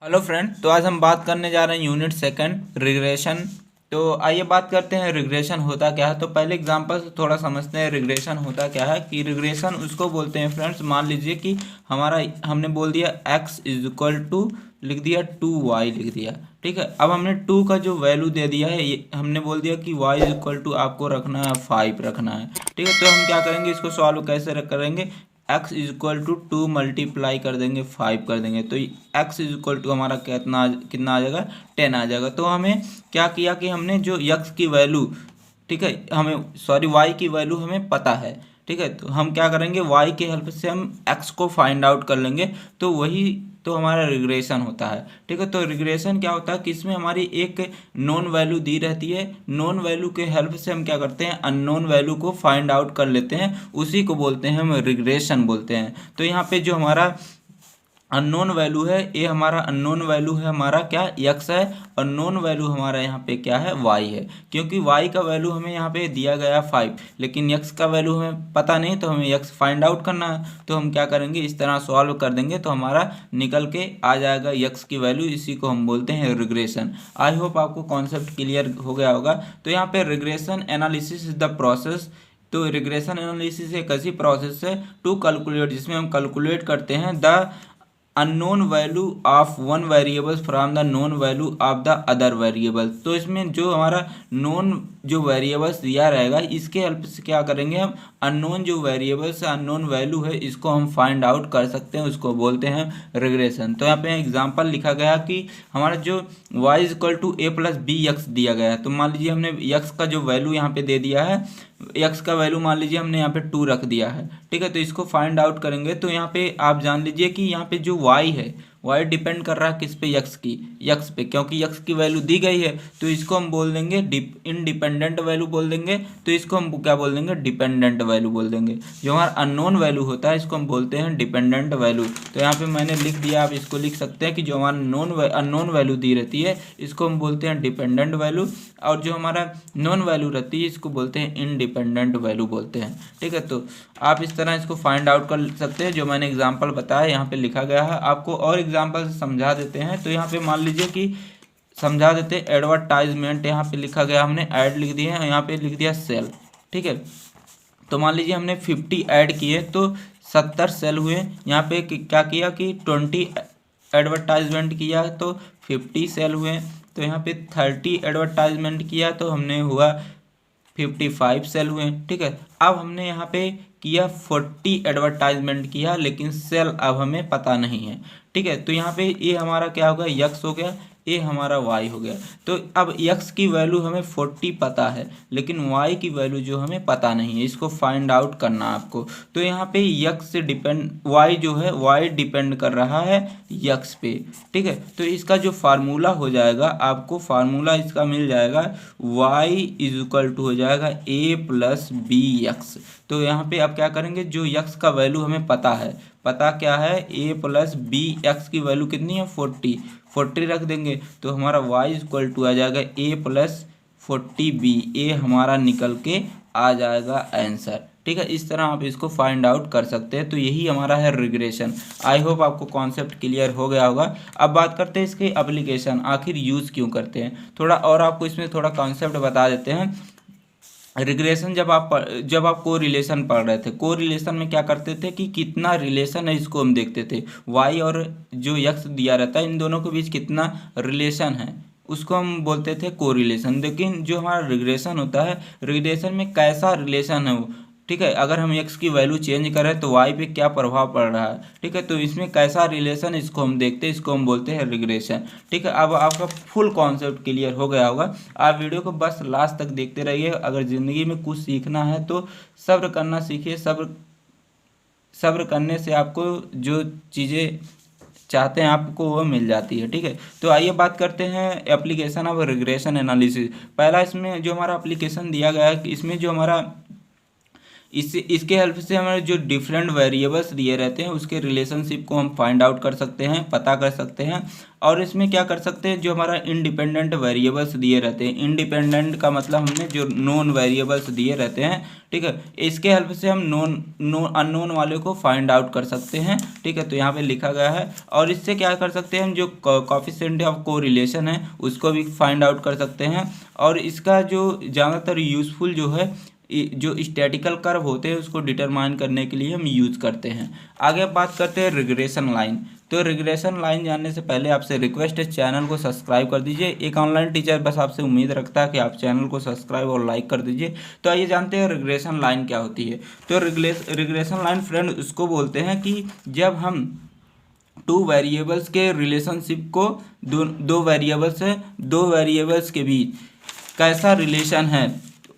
Hello friend, तो आज हम बात करने जा रहे हैं यूनिट सेकंड रिग्रेशन। तो आइए बात करते हैं रिग्रेशन होता क्या है। तो पहले एग्जांपल से थोड़ा समझते हैं रिग्रेशन होता क्या है। कि रिग्रेशन उसको बोलते हैं फ्रेंड्स, मान लीजिए कि हमारा हमने बोल दिया x इज इक्वल टू, लिख दिया 2y लिख दिया। ठीक है, अब हमने 2 का जो वैल्यू दे दिया है, ये हमने बोल दिया कि y इज इक्वल टू आपको रखना है 5 रखना है। ठीक है, तो हम क्या करेंगे, इसको सॉल्व कैसे करेंगे। x is equal to 2 multiply कर देंगे 5 कर देंगे, तो x इज इक्वल टू हमारा कितना कितना आ जाएगा, 10 आ जाएगा। तो हमें क्या किया कि हमने जो x की वैल्यू, ठीक है, हमें सॉरी y की वैल्यू हमें पता है। ठीक है, तो हम क्या करेंगे, y की हेल्प से हम x को फाइंड आउट कर लेंगे। तो वही तो हमारा रिग्रेशन होता है। ठीक है, तो रिग्रेशन क्या होता है कि इसमें हमारी एक नोन वैल्यू दी रहती है, नोन वैल्यू के हेल्प से हम क्या करते हैं, अननोन वैल्यू को फाइंड आउट कर लेते हैं, उसी को बोलते हैं हम रिग्रेशन बोलते हैं। तो यहाँ पे जो हमारा अननोन वैल्यू है, ये हमारा अननोन वैल्यू है, हमारा क्या x है, और नोन वैल्यू हमारा यहाँ पे क्या है, y है। क्योंकि y का वैल्यू हमें यहाँ पे दिया गया 5, लेकिन x का वैल्यू हमें पता नहीं, तो हमें x फाइंड आउट करना है। तो हम क्या करेंगे, इस तरह सॉल्व कर देंगे तो हमारा निकल के आ जाएगा x की वैल्यू। इसी को हम बोलते हैं रिग्रेशन। आई होप आपको कॉन्सेप्ट क्लियर हो गया होगा। तो यहाँ पे regression analysis is the process. तो रिग्रेशन एनालिसिस एक ऐसी प्रोसेस है टू कैलकुलेट, जिसमें हम कैलकुलेट करते हैं the unknown value of one variables from the known value of the other variable. तो इसमें जो हमारा नोन जो वेरिएबल्स दिया रहेगा, इसके हेल्प से क्या करेंगे हम, अननोन जो वेरिएबल्स अननोन वैल्यू है, इसको हम फाइंड आउट कर सकते हैं, उसको बोलते हैं रिग्रेशन। तो यहाँ पे एग्जांपल लिखा गया कि हमारा जो y is equal to a plus b x दिया गया है। तो मान लीजिए हमने x का जो वैल्यू यहाँ पे दे दिया है, x का वैल्यू मान लीजिए हमने यहाँ पे 2 रख दिया है। ठीक है, तो इसको फाइंड आउट करेंगे। तो यहाँ पे आप जान लीजिए कि यहाँ पे जो y है, y डिपेंड कर रहा है किस पे, x पे, क्योंकि x की वैल्यू दी गई है। तो इसको हम बोल देंगे इनडिपेंडेंट वैल्यू बोल देंगे। तो इसको हम क्या बोल देंगे, डिपेंडेंट वैल्यू बोल देंगे। जो हमारा अननोन वैल्यू होता है, इसको हम बोलते हैं डिपेंडेंट वैल्यू। तो यहाँ पे मैंने लिख दिया, आप इसको लिख सकते हैं कि जो हमारा अननोन वैल्यू दी रहती है, इसको हम बोलते हैं डिपेंडेंट वैल्यू, और जो हमारा नॉन वैल्यू रहती है, इसको बोलते हैं इनडिपेंडेंट वैल्यू बोलते हैं। ठीक है, तो आप इस तरह इसको फाइंड आउट कर सकते हैं। जो मैंने एग्जांपल बताया यहाँ पे लिखा गया है, आपको और एग्जांपल से समझा देते हैं। तो यहाँ पे मान लीजिए कि समझा देते हैं एडवर्टाइजमेंट, यहाँ पे लिखा गया, हमने ऐड लिख दिए हैं, यहाँ पे लिख दिया सेल। ठीक है, तो मान लीजिए हमने 50 ऐड किए तो 70 सेल हुए। यहाँ पे क्या किया कि 20 एडवर्टाइजमेंट किया तो 50 सेल हुए। तो यहाँ पे 30 एडवर्टाइजमेंट किया तो हमने हुआ 55 सेल हुए। ठीक है, अब हमने यहाँ पे किया 40 एडवर्टाइजमेंट किया, लेकिन सेल अब हमें पता नहीं है। ठीक है, तो यहाँ पे ये हमारा क्या होगा, यक्स हो गया, ये हमारा y हो गया। तो अब x की वैल्यू हमें 40 पता है, लेकिन y की वैल्यू जो हमें पता नहीं है, इसको फाइंड आउट करना आपको। तो यहाँ पे x से डिपेंड y जो है, y डिपेंड कर रहा है x पे। ठीक है, तो इसका जो फार्मूला हो जाएगा, आपको फार्मूला इसका मिल जाएगा, y इज इक्वल टू हो जाएगा a प्लस बी एक्स। तो यहाँ पे आप क्या करेंगे, जो x का वैल्यू हमें पता है, पता क्या है, a प्लस बी एक्स की वैल्यू कितनी है, 40 रख देंगे। तो हमारा y इक्वल टू आ जाएगा a प्लस 40b, ए हमारा निकल के आ जाएगा आंसर। ठीक है, इस तरह आप इसको फाइंड आउट कर सकते हैं। तो यही हमारा है रिग्रेशन। आई होप आपको कॉन्सेप्ट क्लियर हो गया होगा। अब बात करते हैं इसके एप्लीकेशन, आखिर यूज़ क्यों करते हैं। थोड़ा और आपको इसमें थोड़ा कॉन्सेप्ट बता देते हैं। रिग्रेशन जब आप को रिलेशन पढ़ रहे थे, को रिलेशन में क्या करते थे कि कितना रिलेशन है, इसको हम देखते थे। y और जो x दिया रहता है, इन दोनों के बीच कितना रिलेशन है, उसको हम बोलते थे को रिलेशन। लेकिन जो हमारा रिग्रेशन होता है, रिग्रेशन में कैसा रिलेशन है वो, ठीक है, अगर हम x की वैल्यू चेंज करें तो y पे क्या प्रभाव पड़ रहा है। ठीक है, तो इसमें कैसा रिलेशन, इसको हम देखते हैं, इसको हम बोलते हैं रिग्रेशन। ठीक है, अब आपका फुल कॉन्सेप्ट क्लियर हो गया होगा। आप वीडियो को बस लास्ट तक देखते रहिए। अगर ज़िंदगी में कुछ सीखना है तो सब्र करना सीखिए। सब्र करने से आपको जो चीज़ें चाहते हैं आपको वो मिल जाती है। ठीक है, तो आइए बात करते हैं एप्लीकेशन ऑफ रिग्रेशन एनालिसिस। पहला इसमें जो हमारा एप्लीकेशन दिया गया है, इसमें जो हमारा इसके हेल्प से हमारे जो डिफरेंट वेरिएबल्स दिए रहते हैं उसके रिलेशनशिप को हम फाइंड आउट कर सकते हैं, पता कर सकते हैं। और इसमें क्या कर सकते हैं, जो हमारा इंडिपेंडेंट वेरिएबल्स दिए रहते हैं, इंडिपेंडेंट का मतलब हमने जो नॉन वेरिएबल्स दिए रहते हैं, ठीक है, इसके हेल्प से हम अननोन वाले को फाइंड आउट कर सकते हैं, ठीक है। तो यहाँ पे लिखा गया है। और इससे क्या कर सकते हैं हम, जो कोएफिशिएंट ऑफ कोरिलेशन है उसको भी फाइंड आउट कर सकते हैं। और इसका जो ज़्यादातर यूज़फुल जो है, जो स्टैटिकल कर्व होते हैं उसको डिटरमाइन करने के लिए हम यूज़ करते हैं। आगे बात करते हैं रिग्रेशन लाइन। तो रिग्रेशन लाइन जानने से पहले आपसे रिक्वेस्ट है, चैनल को सब्सक्राइब कर दीजिए। एक ऑनलाइन टीचर बस आपसे उम्मीद रखता है कि आप चैनल को सब्सक्राइब और लाइक कर दीजिए। तो आइए जानते हैं रिग्रेशन लाइन क्या होती है। तो रिग्रेशन लाइन फ्रेंड उसको बोलते हैं कि जब हम टू वेरिएबल्स के रिलेशनशिप को दो वेरिएबल्स के बीच कैसा रिलेशन है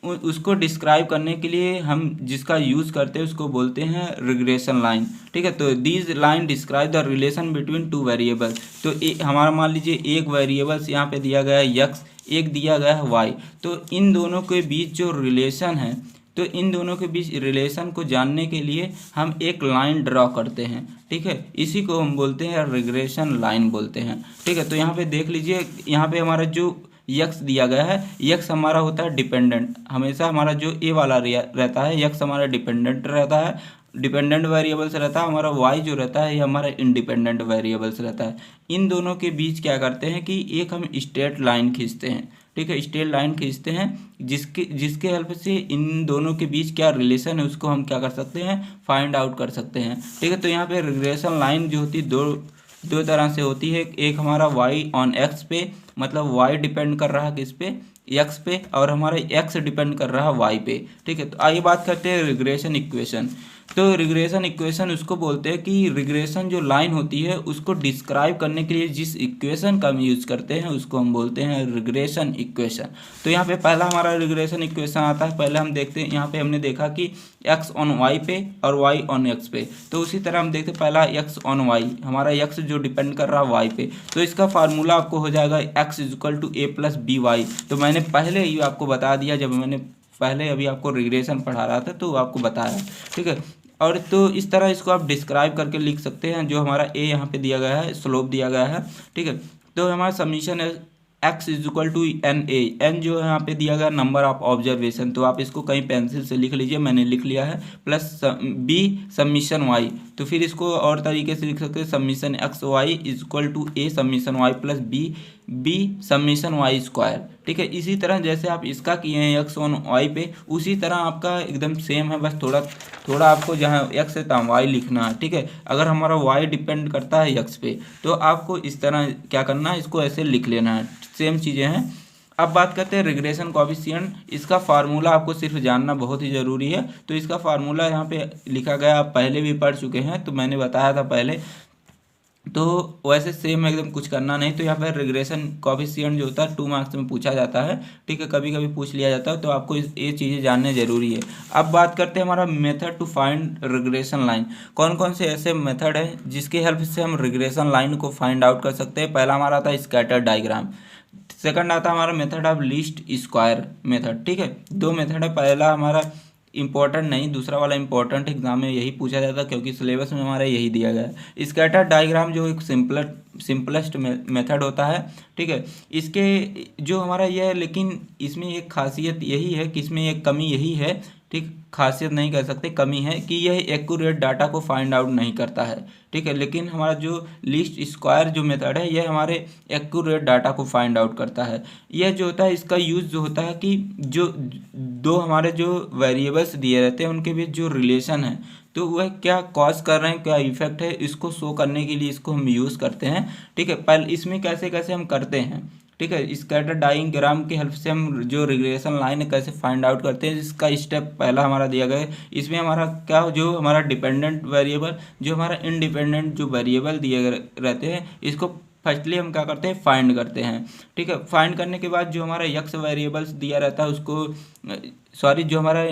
उसको डिस्क्राइब करने के लिए हम जिसका यूज़ करते हैं उसको बोलते हैं रिग्रेशन लाइन, ठीक है। तो these line describe the relation between two variables. तो हमारा मान लीजिए एक वेरिएबल्स यहाँ पे दिया गया है यक्स, एक दिया गया है वाई। तो इन दोनों के बीच जो रिलेशन है, तो इन दोनों के बीच रिलेशन को जानने के लिए हम एक लाइन ड्रॉ करते हैं, ठीक है। इसी को हम बोलते हैं रिग्रेशन लाइन बोलते हैं, ठीक है। तो यहाँ पे देख लीजिए, यहाँ पे हमारा जो यक्स दिया गया है, यक्स हमारा होता है डिपेंडेंट, हमेशा हमारा जो ए वाला रहता है यक्स हमारा डिपेंडेंट रहता है, डिपेंडेंट वेरिएबल्स रहता है। हमारा वाई जो रहता है ये हमारा इंडिपेंडेंट वेरिएबल्स रहता है। इन दोनों के बीच क्या करते हैं कि एक हम स्ट्रेट लाइन खींचते हैं, ठीक है, स्ट्रेट लाइन खींचते हैं जिसके हेल्प से इन दोनों के बीच क्या रिलेशन है उसको हम क्या कर सकते हैं, फाइंड आउट कर सकते हैं, ठीक है। तो यहाँ पे रिग्रेशन लाइन जो होती है दो तरह से होती है। एक हमारा y ऑन x पे, मतलब y डिपेंड कर रहा है किस पे, x पे, और हमारा x डिपेंड कर रहा है y पे, ठीक है। तो आइए बात करते हैं रिग्रेशन इक्वेशन। तो रिग्रेशन इक्वेशन उसको बोलते हैं कि रिग्रेशन जो लाइन होती है उसको डिस्क्राइब करने के लिए जिस इक्वेशन का हम यूज़ करते हैं उसको हम बोलते हैं रिग्रेशन इक्वेशन। तो यहाँ पे पहला हमारा रिग्रेशन इक्वेशन आता है। पहले हम देखते हैं, यहाँ पे हमने देखा कि x ऑन y पे और y ऑन x पे। तो उसी तरह हम देखते हैं पहला x ऑन y, हमारा x जो डिपेंड कर रहा है y पे। तो इसका फार्मूला आपको हो जाएगा x equal to a plus b y. तो मैंने पहले ही आपको बता दिया, जब मैंने पहले अभी आपको रिग्रेशन पढ़ा रहा था तो आपको बताया, ठीक है। और तो इस तरह इसको आप डिस्क्राइब करके लिख सकते हैं। जो हमारा ए यहाँ पे दिया गया है, स्लोप दिया गया है, ठीक है। तो हमारा समीशन है x is equal to n a, n जो है यहाँ पे दिया गया नंबर ऑफ ऑब्जर्वेशन, तो आप इसको कहीं पेंसिल से लिख लीजिए, मैंने लिख लिया है, प्लस बी समीशन वाई। तो फिर इसको और तरीके से लिख सकते हैं, summation x y is equal to a summation y plus b summation y square, ठीक है। इसी तरह जैसे आप इसका किए हैं एक्स ऑन वाई पे, उसी तरह आपका एकदम सेम है, बस थोड़ा आपको जहाँ एक्स है तहाँ वाई लिखना है, ठीक है। अगर हमारा वाई डिपेंड करता है एक्स पे तो आपको इस तरह क्या करना है, इसको ऐसे लिख लेना है, सेम चीज़ें हैं। अब बात करते हैं रिग्रेशन कोएफिशिएंट। इसका फार्मूला आपको सिर्फ जानना बहुत ही ज़रूरी है। तो इसका फार्मूला यहाँ पे लिखा गया, आप पहले भी पढ़ चुके हैं, तो मैंने बताया था पहले, तो वैसे सेम एकदम कुछ करना नहीं। तो यहाँ पर रिग्रेशन कोएफिशिएंट जो होता है 2 मार्क्स में पूछा जाता है, ठीक है, कभी कभी पूछ लिया जाता है, तो आपको ये चीज़ें जानने जरूरी है। अब बात करते हैं हमारा method to find regression line. कौन कौन से ऐसे मेथड है जिसकी हेल्प से हम रिग्रेशन लाइन को फाइंड आउट कर सकते हैं। पहला हमारा आता है स्कैटर डायग्राम, सेकंड आता है हमारा method of least square method, ठीक है। 2 मेथड है, पहला हमारा इंपॉर्टेंट नहीं, दूसरा वाला इंपॉर्टेंट, एग्जाम में यही पूछा जाता है क्योंकि सिलेबस में हमारा यही दिया गया है। स्कैटर डायग्राम जो एक सिंपलेस्ट मेथड होता है, ठीक है। इसके जो हमारा यह है, लेकिन इसमें एक खासियत यही है कि इसमें एक कमी यही है, ठीक, खासियत नहीं कह सकते, कमी है कि यह एक्यूरेट डाटा को फाइंड आउट नहीं करता है, ठीक है। लेकिन हमारा जो लीस्ट स्क्वायर जो मेथड है यह हमारे एक्यूरेट डाटा को फाइंड आउट करता है। यह जो होता है इसका यूज़ जो होता है कि जो दो हमारे जो वेरिएबल्स दिए रहते हैं उनके बीच जो रिलेशन है, तो वह क्या कॉज कर रहे हैं, क्या इफेक्ट है, इसको शो करने के लिए इसको हम यूज़ करते हैं, ठीक है। पहले इसमें कैसे कैसे हम करते हैं, ठीक है, स्कैटर डायग्राम की हेल्प से हम जो रिग्रेशन लाइन है कैसे फाइंड आउट करते हैं, इसका स्टेप पहला हमारा दिया गया है। इसमें हमारा क्या, जो हमारा डिपेंडेंट वेरिएबल, जो हमारा इंडिपेंडेंट जो वेरिएबल दिए रहते हैं, इसको फर्स्टली हम क्या करते हैं, फाइंड करते हैं, ठीक है। फाइंड करने के बाद जो हमारा यक्स वेरिएबल्स दिया रहता है उसको, सॉरी, जो हमारा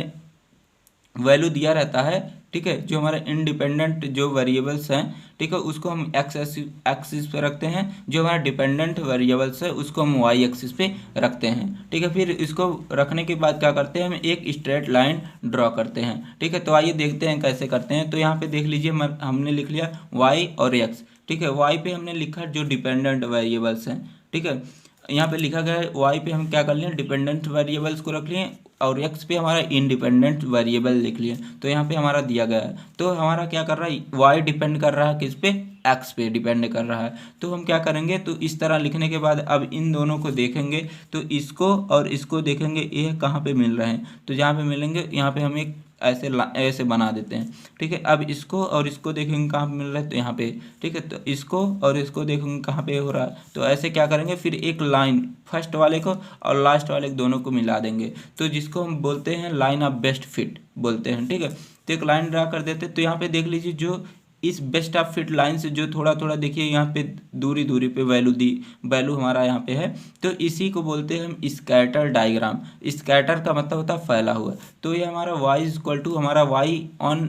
वैल्यू दिया रहता है ठीक है, जो हमारे इंडिपेंडेंट जो वेरिएबल्स हैं, ठीक है, उसको हम एक्सिस पे रखते हैं, जो हमारा डिपेंडेंट वेरिएबल्स है उसको हम वाई एक्सिस पे रखते हैं। ठीक है, फिर इसको रखने के बाद क्या करते हैं, हम एक स्ट्रेट लाइन ड्रॉ करते हैं। ठीक है, तो आइए देखते हैं कैसे करते हैं। तो यहाँ पे देख लीजिए हमने लिख लिया वाई और एक्स। ठीक है, वाई पे हमने लिखा जो डिपेंडेंट वेरिएबल्स हैं। ठीक है, यहाँ पे लिखा गया है वाई पे हम क्या कर लिए, डिपेंडेंट वेरिएबल्स को रख लिए, और एक्स पे हमारा इंडिपेंडेंट वेरिएबल लिख लिए। तो यहाँ पे हमारा दिया गया है, तो हमारा क्या कर रहा है, वाई डिपेंड कर रहा है किस पे, एक्स पे डिपेंड कर रहा है। तो हम क्या करेंगे, तो इस तरह लिखने के बाद अब इन दोनों को देखेंगे, तो इसको और इसको देखेंगे ये कहाँ पे मिल रहे हैं, तो जहाँ पे मिलेंगे यहाँ पे हम एक ऐसे बना देते हैं। ठीक है, अब इसको और इसको देखेंगे कहाँ पे मिल रहा है, तो यहाँ पे। ठीक है, तो इसको और इसको देखेंगे कहाँ पे हो रहा है, तो ऐसे क्या करेंगे, फिर एक लाइन फर्स्ट वाले को और लास्ट वाले दोनों को मिला देंगे, तो जिसको हम बोलते हैं लाइन ऑफ बेस्ट फिट बोलते हैं। ठीक है, तो एक लाइन ड्रा कर देते, तो यहाँ पे देख लीजिए जो इस बेस्ट ऑफ फिट लाइन से जो थोड़ा थोड़ा देखिए यहाँ पे दूरी दूरी पे वैल्यू हमारा यहाँ पे है, तो इसी को बोलते हैं हम स्कैटर डायग्राम। स्कैटर का मतलब होता है फैला हुआ। तो ये हमारा y इज इक्वल टू हमारा y ऑन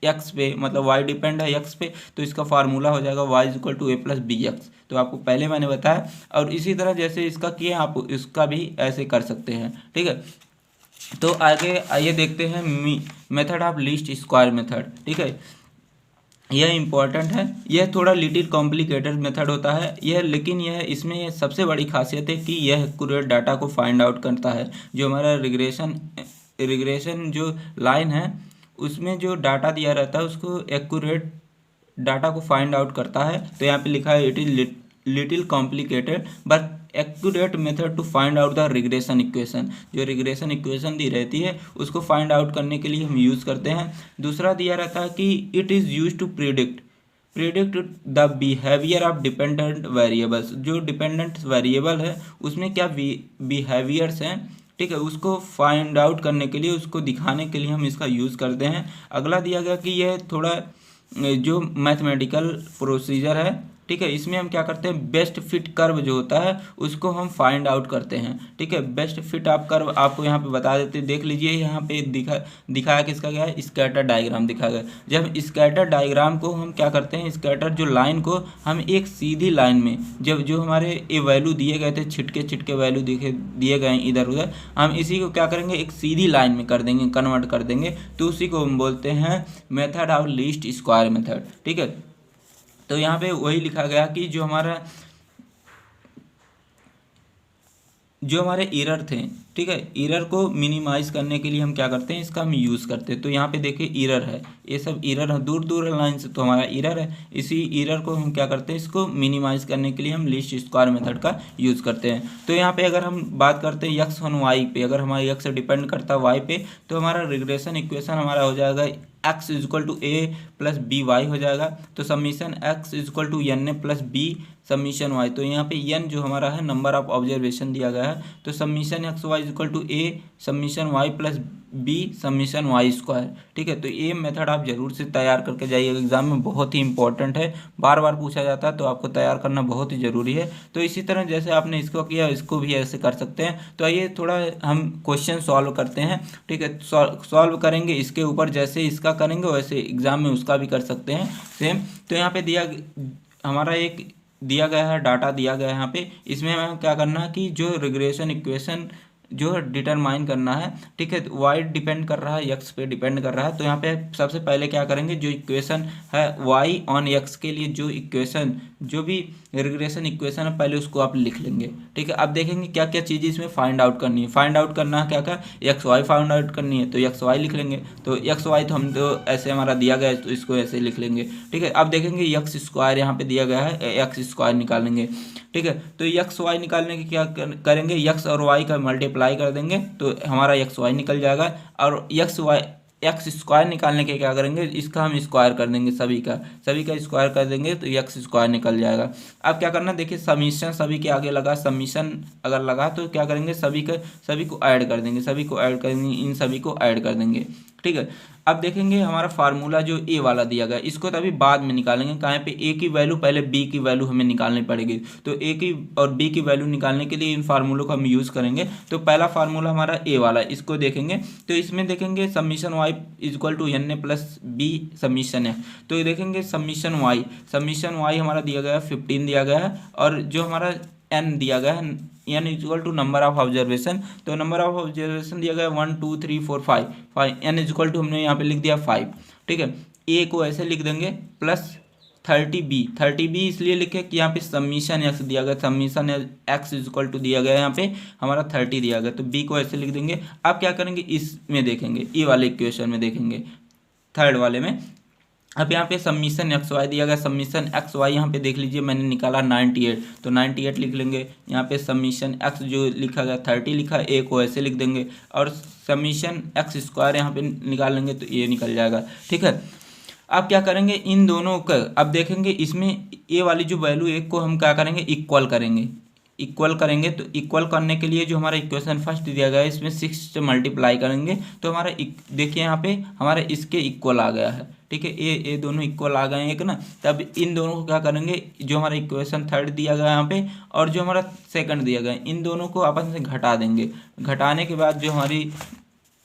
x पे, मतलब y डिपेंड है x पे, तो इसका फार्मूला हो जाएगा y is equal to a plus b x. तो आपको पहले मैंने बताया, और इसी तरह जैसे इसका किए आप इसका भी ऐसे कर सकते हैं। ठीक है, तो आगे आइए देखते हैं method of least square method. ठीक है, यह इम्पॉर्टेंट है, यह थोड़ा लिटिल कॉम्प्लिकेटेड मेथड होता है यह, लेकिन यह इसमें सबसे बड़ी खासियत है कि यह एक्यूरेट डाटा को फाइंड आउट करता है। जो हमारा रिग्रेशन जो लाइन है उसमें जो डाटा दिया रहता है उसको एक्यूरेट डाटा को फाइंड आउट करता है। तो यहाँ पे लिखा है it is little complicated but accurate method to find out the regression equation. जो रिग्रेशन इक्वेशन दी रहती है उसको फाइंड आउट करने के लिए हम यूज़ करते हैं। दूसरा दिया रहता है कि it is use to predict the behaviour of dependent variables. जो डिपेंडेंट वेरिएबल है उसमें क्या बिहेवियर्स हैं, ठीक है, उसको फाइंड आउट करने के लिए, उसको दिखाने के लिए हम इसका यूज़ करते हैं। अगला दिया गया कि यह थोड़ा जो मैथमेटिकल प्रोसीजर है, ठीक है, इसमें हम क्या करते हैं, बेस्ट फिट कर्व जो होता है उसको हम फाइंड आउट करते हैं। ठीक है, बेस्ट फिट ऑफ कर्व आपको यहाँ पे बता देते, देख लीजिए यहाँ पे दिखाया किसका गया है, स्कैटर डायग्राम दिखाया गया। जब स्कैटर डायग्राम को हम क्या करते हैं, स्कैटर जो लाइन को हम एक सीधी लाइन में, जब जो हमारे ये वैल्यू दिए गए थे, छिटके वैल्यू दिए गए इधर उधर, हम इसी को क्या करेंगे, एक सीधी लाइन में कर देंगे, कन्वर्ट कर देंगे, तो उसी को हम बोलते हैं method of least square method. ठीक है, तो यहाँ पे वही लिखा गया कि जो हमारे एरर थे, ठीक है, एरर को मिनिमाइज करने के लिए हम क्या करते हैं, इसका हम यूज़ करते हैं। तो यहाँ पे देखिए एरर है, ये सब एरर है, दूर दूर लाइन से तो हमारा एरर है, इसी एरर को हम क्या करते हैं, इसको मिनिमाइज करने के लिए हम लीस्ट स्क्वायर मेथड का यूज़ करते हैं। तो यहाँ पे अगर हम बात करते हैं यक्स ऑन वाई पे, अगर हमारा यक्स डिपेंड करता है वाई पे, तो हमारा रिग्रेशन इक्वेशन हमारा हो जाएगा x is equal to a plus b y हो जाएगा। तो summation x is equal to n a plus b summation y। तो यहाँ पे n जो हमारा है नंबर ऑफ ऑब्जर्वेशन दिया गया है, तो summation x y is equal to a summation y plus b summation y square. ठीक है, तो ये मेथड आप जरूर से तैयार करके जाइएगा, एग्जाम में बहुत ही इंपॉर्टेंट है, बार बार पूछा जाता है, तो आपको तैयार करना बहुत ही ज़रूरी है। तो इसी तरह जैसे आपने इसको किया इसको भी ऐसे कर सकते हैं। तो आइए थोड़ा हम क्वेश्चन सॉल्व करते हैं। ठीक है, सॉल्व करेंगे इसके ऊपर, जैसे इसका करेंगे वैसे एग्जाम में उसका भी कर सकते हैं सेम। तो यहाँ पे हमारा एक दिया गया है, डाटा दिया गया है यहाँ पे, इसमें हमें क्या करना है कि जो रिग्रेशन इक्वेशन जो डिटरमाइन करना है, ठीक है, वाई डिपेंड कर रहा है एक्स पे डिपेंड कर रहा है। तो यहाँ पे सबसे पहले क्या करेंगे, जो इक्वेशन है वाई ऑन एक्स के लिए जो इक्वेशन, जो भी रिग्रेशन इक्वेशन है पहले उसको आप लिख लेंगे। ठीक है, अब देखेंगे क्या क्या चीज़ इसमें फाइंड आउट करनी है। फाइंड आउट करना है क्या क्या, एक्स वाई फाइंड आउट करनी है, तो एक्स वाई लिख लेंगे। तो एक्स वाई तो हम तो ऐसे हमारा दिया गया है, तो इसको ऐसे लिख लेंगे। ठीक है, अब देखेंगे एक्स स्क्वायर यहाँ पे दिया गया है, एक्स स्क्वायर निकालेंगे। ठीक है, तो एक्स वाई निकालने के क्या करेंगे, एक्स और वाई का मल्टीप्लाई कर देंगे तो हमारा एक्स वाई निकल जाएगा। और एक्स स्क्वायर निकालने के क्या करेंगे, इसका हम स्क्वायर कर देंगे, सभी का स्क्वायर कर देंगे तो एक्स स्क्वायर निकल जाएगा। अब क्या करना, देखिए समीशन सभी के आगे लगा, समीशन अगर लगा तो क्या करेंगे, सभी को ऐड कर देंगे, इन सभी को ऐड कर देंगे। ठीक है। अब देखेंगे हमारा फार्मूला जो ए वाला दिया गया, इसको तो अभी बाद में निकालेंगे, कहाँ पे ए की वैल्यू पहले बी की वैल्यू हमें निकालनी पड़ेगी। तो ए की और बी की वैल्यू निकालने के लिए इन फार्मूलों को हम यूज़ करेंगे। तो पहला फार्मूला हमारा ए वाला, इसको देखेंगे। तो इसमें देखेंगे summation y equal to n a plus b summation है। तो ये देखेंगे समीशन वाई हमारा दिया गया है 15 दिया गया है, और जो हमारा एन दिया गया है, n equal to number of observation. तो नंबर ऑफ ऑब्जर्वेशन दिया गया है 1 2 3 4 5 एन इक्वल टू हमने यहाँ पे लिख दिया 5। ठीक है, ए को ऐसे लिख देंगे प्लस 30b इसलिए लिखे कि यहाँ पे समीशन एक्स दिया गया, समीशन एक्स इक्वल टू दिया गया है, यहाँ पे हमारा 30 दिया गया, तो बी को ऐसे लिख देंगे। अब क्या करेंगे, इसमें देखेंगे, ई वाले इक्वेशन में देखेंगे, थर्ड वाले में। अब यहाँ पे समीशन एक्स वाई दिया गया, समीशन एक्स वाई यहाँ पे देख लीजिए मैंने निकाला 98, तो 98 लिख लेंगे। यहाँ पे समीशन एक्स जो लिखा गया 30 लिखा, ए को ऐसे लिख देंगे, और समीशन एक्स स्क्वायर यहाँ पे निकाल लेंगे तो ये निकल जाएगा। ठीक है, अब क्या करेंगे, इन दोनों का अब देखेंगे, इसमें ए वाली जो वैल्यू एक को हम क्या करेंगे, इक्वल करेंगे। तो इक्वल करने के लिए जो हमारा इक्वेशन फर्स्ट दिया गया है, इसमें 6 से मल्टीप्लाई करेंगे तो हमारा देखिए यहाँ पे हमारा इसके इक्वल आ गया है। ठीक है, ये दोनों इक्वल आ गए हैं एक ना। तब इन दोनों को क्या करेंगे, जो हमारा इक्वेशन थर्ड दिया गया यहाँ पे और जो हमारा सेकंड दिया गया, इन दोनों को आपस में घटा देंगे। घटाने के बाद जो हमारी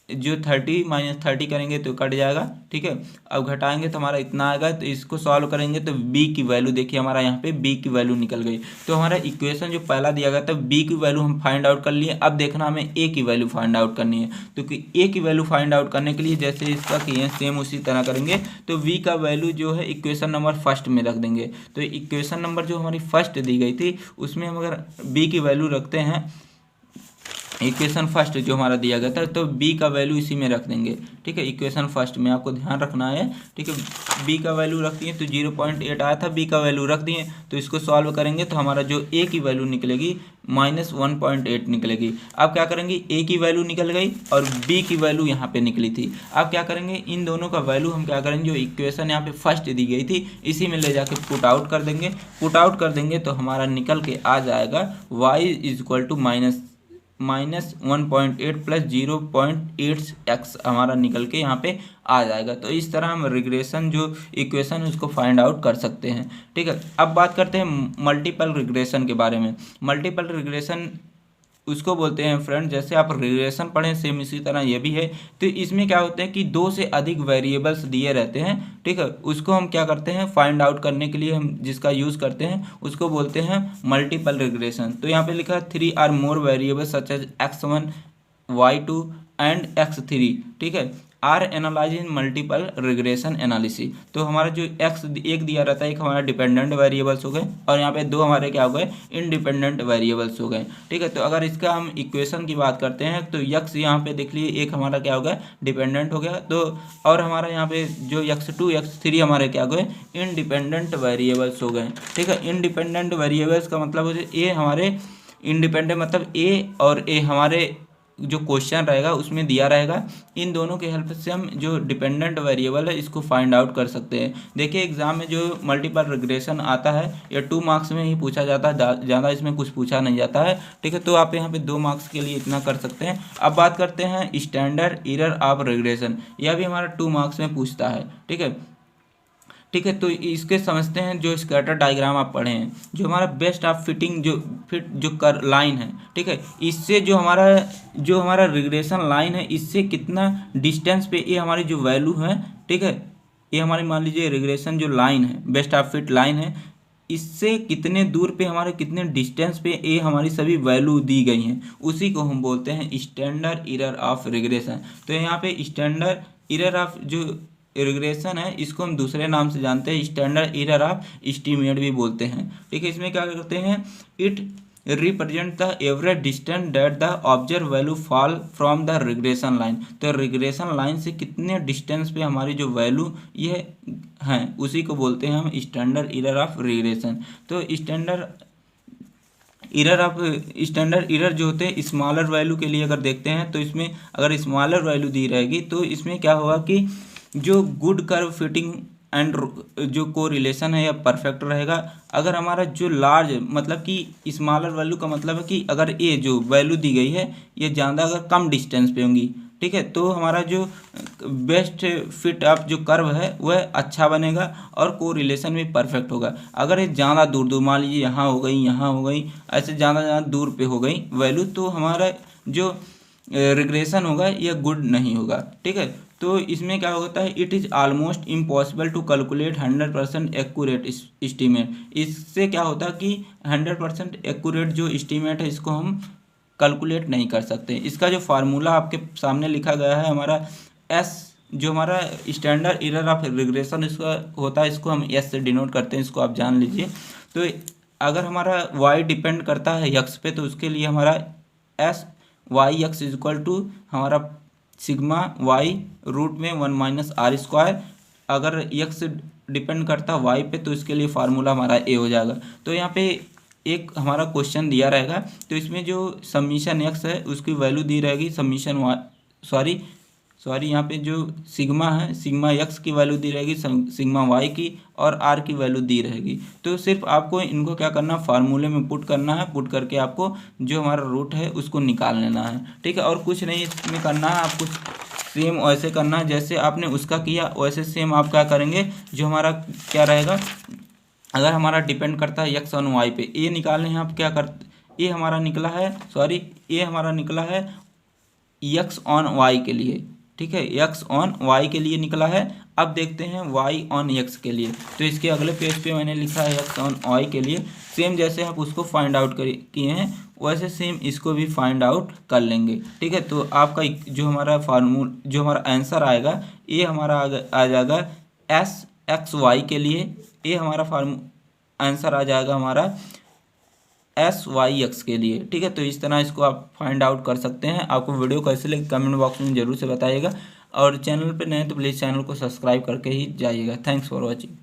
जो 30 माइनस 30 करेंगे तो कट जाएगा। ठीक है, अब घटाएंगे तो हमारा इतना आएगा, तो इसको सॉल्व करेंगे तो b की वैल्यू देखिए हमारा यहाँ पे b की वैल्यू निकल गई। तो हमारा इक्वेशन जो पहला दिया गया था b की वैल्यू हम फाइंड आउट कर लिए। अब देखना हमें a की वैल्यू फाइंड आउट करनी है। तो a की वैल्यू फाइंड आउट करने के लिए जैसे इसका किए सेम उसी तरह करेंगे। तो v का वैल्यू जो है इक्वेशन नंबर फर्स्ट में रख देंगे। तो इक्वेशन नंबर जो हमारी फर्स्ट दी गई थी उसमें हम अगर b की वैल्यू रखते हैं, इक्वेशन फर्स्ट जो हमारा दिया गया था, तो b का वैल्यू इसी में रख देंगे। ठीक है, इक्वेशन फर्स्ट में आपको ध्यान रखना है। ठीक है, b का वैल्यू रख दिए तो 0.8 आया था, b का वैल्यू रख दिए, तो इसको सॉल्व करेंगे तो हमारा जो a की वैल्यू निकलेगी -1.8 निकलेगी। अब क्या करेंगे, a की वैल्यू निकल गई और b की वैल्यू यहाँ पे निकली थी। अब क्या करेंगे, इन दोनों का वैल्यू हम क्या करेंगे, जो इक्वेशन यहाँ पे फर्स्ट दी गई थी इसी में ले जाके पुट आउट कर देंगे। तो हमारा निकल के आ जाएगा y equal to -1.8 plus 0.8x हमारा निकल के यहाँ पे आ जाएगा। तो इस तरह हम रिग्रेशन जो इक्वेशन है उसको फाइंड आउट कर सकते हैं। ठीक है, अब बात करते हैं मल्टीपल रिग्रेशन के बारे में। मल्टीपल रिग्रेशन उसको बोलते हैं फ्रेंड, जैसे आप रिग्रेशन पढ़ें सेम इसी तरह ये भी है। तो इसमें क्या होता है कि 2 से अधिक वेरिएबल्स दिए रहते हैं। ठीक है, उसको हम क्या करते हैं, फाइंड आउट करने के लिए हम जिसका यूज़ करते हैं उसको बोलते हैं मल्टीपल रिग्रेशन। तो यहाँ पे लिखा है 3 are more variables such as x1 y2 and x3। ठीक है, are analyse in multiple regression analysis. तो हमारा जो एक्स एक दिया रहता है, एक हमारा डिपेंडेंट वेरिएबल्स हो गए और यहाँ पे 2 हमारे क्या हो गए, इंडिपेंडेंट वेरिएबल्स हो गए। ठीक है, तो अगर इसका हम इक्वेशन की बात करते हैं तो यक्स यहाँ पे देख लीजिए एक हमारा क्या हो गया, डिपेंडेंट हो गया। तो और हमारा यहाँ पे जो x2 x3 हमारे क्या हो गए, इंडिपेंडेंट वेरिएबल्स हो गए। ठीक है, इंडिपेंडेंट वेरिएबल्स का मतलब ए हमारे इंडिपेंडेंट मतलब ए और ए हमारे जो क्वेश्चन रहेगा उसमें दिया रहेगा। इन दोनों के हेल्प से हम जो डिपेंडेंट वेरिएबल है इसको फाइंड आउट कर सकते हैं। देखिए एग्जाम में जो मल्टीपल रिग्रेशन आता है ये 2 मार्क्स में ही पूछा जाता है, ज़्यादा इसमें कुछ पूछा नहीं जाता है। ठीक है, तो आप यहाँ पे 2 मार्क्स के लिए इतना कर सकते हैं। अब बात करते हैं स्टैंडर्ड एरर ऑफ रिग्रेशन, यह भी हमारा 2 मार्क्स में पूछता है। ठीक है, तो इसके समझते हैं। जो स्कैटर डायग्राम आप पढ़े हैं, जो हमारा बेस्ट ऑफ फिटिंग जो कर लाइन है, ठीक है, इससे जो हमारा रिग्रेशन लाइन है इससे कितना डिस्टेंस पे ये हमारी जो वैल्यू है, ठीक है, ये हमारी मान लीजिए रिग्रेशन जो लाइन है, बेस्ट ऑफ फिट लाइन है, इससे कितने दूर पे हमारे कितने डिस्टेंस पे ये हमारी सभी वैल्यू दी गई हैं, उसी को हम बोलते हैं स्टैंडर्ड एरर ऑफ रिग्रेशन। तो यहाँ पे स्टैंडर्ड एरर ऑफ जो रिग्रेशन है इसको हम दूसरे नाम से जानते हैं, स्टैंडर्ड एरर ऑफ एस्टीमेट भी बोलते हैं। ठीक है, इसमें क्या करते हैं, it represent the average distance that the observe value fall from the regression line. तो रिग्रेशन लाइन से कितने डिस्टेंस पे हमारी जो वैल्यू ये हैं उसी को बोलते हैं हम स्टैंडर्ड एरर ऑफ रिग्रेशन। तो स्टैंडर्ड एरर जो होते हैं स्मॉलर वैल्यू के लिए अगर देखते हैं तो इसमें अगर स्मॉलर वैल्यू दी रहेगी तो इसमें क्या होगा कि जो गुड कर्व फिटिंग एंड जो कोरिलेशन है या परफेक्ट रहेगा। अगर हमारा जो लार्ज मतलब कि स्मॉलर वैल्यू का मतलब है कि अगर ये जो वैल्यू दी गई है ये ज़्यादा अगर कम डिस्टेंस पे होंगी, ठीक है। तो हमारा जो बेस्ट फिट अप जो कर्व है वह अच्छा बनेगा और को रिलेशन भी परफेक्ट होगा। अगर ये ज़्यादा दूर दूर, मान लीजिए यहाँ हो गई, यहाँ हो गई, ऐसे ज़्यादा ज़्यादा दूर पे हो गई वैल्यू, तो हमारा जो रिग्रेशन होगा यह गुड नहीं होगा, ठीक है। तो इसमें क्या होता है, it is almost impossible to calculate 100% accurate estimate. इससे क्या होता है कि 100% एक्यूरेट जो एस्टीमेट है इसको हम कैलकुलेट नहीं कर सकते। इसका जो फार्मूला आपके सामने लिखा गया है हमारा एस, जो हमारा स्टैंडर्ड एरर ऑफ रिग्रेशन इसका होता है, इसको हम एस से डिनोट करते हैं, इसको आप जान लीजिए। तो अगर हमारा वाई डिपेंड करता है यक्स पे, तो उसके लिए हमारा s y x is equal to हमारा सिग्मा वाई रूट में 1 - r²। अगर एक्स डिपेंड करता वाई पे, तो इसके लिए फार्मूला हमारा ए हो जाएगा। तो यहाँ पे एक हमारा क्वेश्चन दिया रहेगा, तो इसमें जो समीशन एक्स है उसकी वैल्यू दी रहेगी, समीशन वाई सॉरी यहाँ पे जो सिग्मा है, सिग्मा एक्स की वैल्यू दी रहेगी, सिग्मा वाई की, और आर की वैल्यू दी रहेगी। तो सिर्फ आपको इनको क्या करना, फार्मूले में पुट करना है, पुट करके आपको जो हमारा रूट है उसको निकाल लेना है, ठीक है। और कुछ नहीं इसमें करना है, आपको सेम वैसे करना है जैसे आपने उसका किया, वैसे सेम आप क्या करेंगे, जो हमारा क्या रहेगा, अगर हमारा डिपेंड करता है एक्स ऑन वाई पे, ये निकालने हैं आप क्या करते, ये हमारा निकला है, सॉरी ये हमारा निकला है एक्स ऑन वाई के लिए, ठीक है, एक्स ऑन वाई के लिए निकला है। अब देखते हैं वाई ऑन एक्स के लिए, तो इसके अगले पेज पे मैंने लिखा है एक्स ऑन वाई के लिए, सेम जैसे आप उसको फाइंड आउट किए हैं वैसे सेम इसको भी फाइंड आउट कर लेंगे, ठीक है। तो आपका जो हमारा जो हमारा आंसर आएगा, ये हमारा आ जाएगा एस एक्स वाई के लिए, ये हमारा आंसर आ जाएगा हमारा एस वाई एक्स के लिए, ठीक है। तो इस तरह इसको आप फाइंड आउट कर सकते हैं। आपको वीडियो कैसे लगे कमेंट बॉक्स में जरूर से बताइएगा, और चैनल पे नए तो प्लीज़ चैनल को सब्सक्राइब करके ही जाइएगा। Thanks for watching.